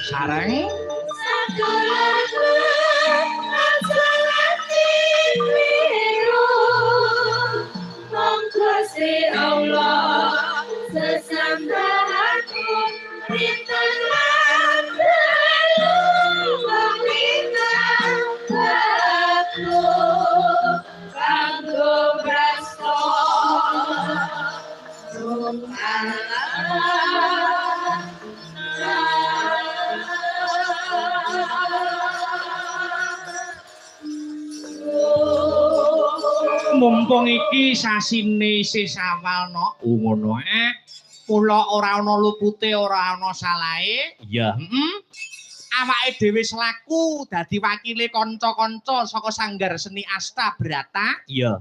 Sareng mumpung iki sasine isih sawal no ngono mula ora ana lupute ora ana salahe iya awake dhewe selaku dadi wakile kanca-kanca saka Sanggar Seni Asta Brata iya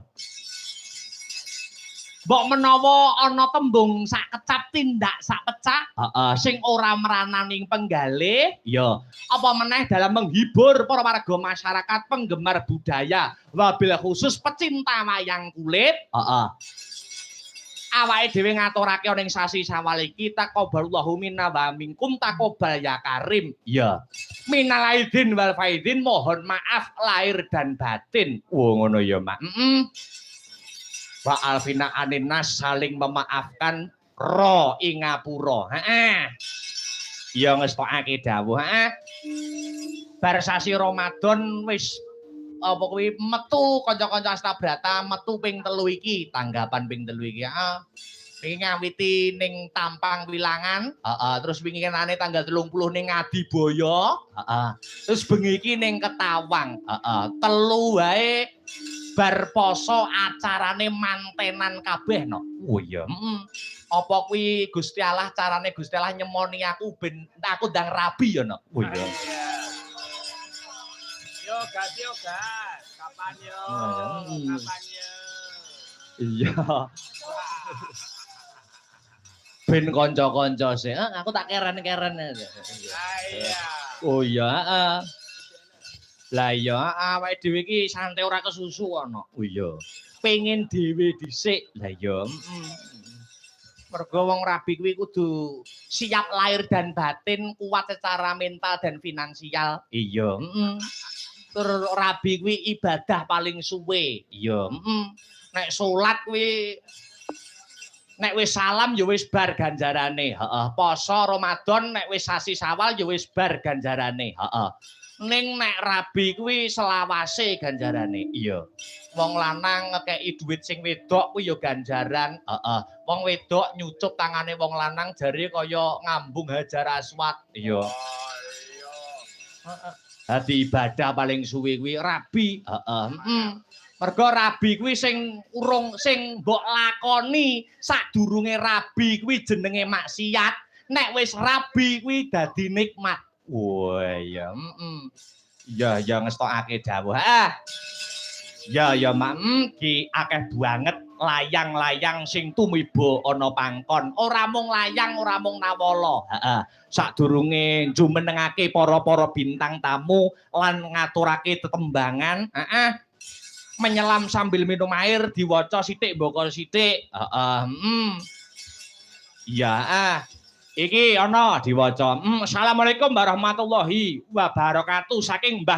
mbok menawa ana tembung sak kecap tindak sak pecah sing ora merananing penggalih ya apa meneh dalam menghibur para warga masyarakat penggemar budaya wabil khusus pecinta wayang kulit awake dhewe ngaturake ning sasi Syawal iki taqabbalallahu minna wa minkum taqabbal ya karim ya minal aidin wal faidin mohon maaf lahir dan batin ngono ya Mak wa alfina aninas saling memaafkan ro ing ngapura ya ngestokake dawuh bar sasi Ramadan wis apa kuwi metu kanca-kanca Astabrata metu ping 3 iki tanggapan ping 3 iki iki ngawiti ning Tampang Wilangan terus wingi kenane tanggal 30 ning Ngadiboyo terus bengi iki ning Ketawang telu wae bar poso acarane mantenan kabeh no. Oh iya. Apa kuwi Gusti Allah carane Gusti Allah nyemoni aku ben aku ndang rabi ya no. Oh iya. Yo gas. Kapan yo? Kapan yo? Iya. Ben kanca-kanca sih. Aku tak keren-keren aja. Iya. Oh iya, lah iya awake dhewe iki santai ora kesusu ana. Oh iya. Pengen dhewe dhisik. Lah iya. Mergo wong rabi kuwi kudu siap lahir dan batin, kuat secara mental dan finansial. Iya, Tur rabi kuwi ibadah paling suwe. Iya, Nek salat kuwi nek wis salam ya wis bar ganjarane. Heeh. Poso Ramadan nek wis sasi Syawal ya wis bar ganjarane. Heeh. Ning nek rabi kuwi selawase ganjarane. Iya. Wong lanang ngekeki duit sing wedok kuwi ya ganjaran. Heeh. Wong wedok nyucup tangane wong lanang jare kaya ngambung Hajar Aswad. Iya. Heeh. Dadi ibadah paling suwe kuwi rabi. Heeh. Mergo rabi kuwi sing urung sing mbok lakoni sadurunge rabi kuwi jenenge maksiat. Nek wis rabi kuwi dadi nikmat. Wah iya, ya ngestokake dawuh. Ya Mak, ki akeh banget layang-layang sing tumiba ana pangkon. Ora mung layang, ora mung nawala. Heeh. Sadurunge jumenengake para-para bintang tamu lan ngaturake tetembangan, menyelam sambil minum air diwaca sithik mboko sithik. Heeh. Iya, Iki ana diwaca. Assalamualaikum warahmatullahi wabarakatuh saking Mbah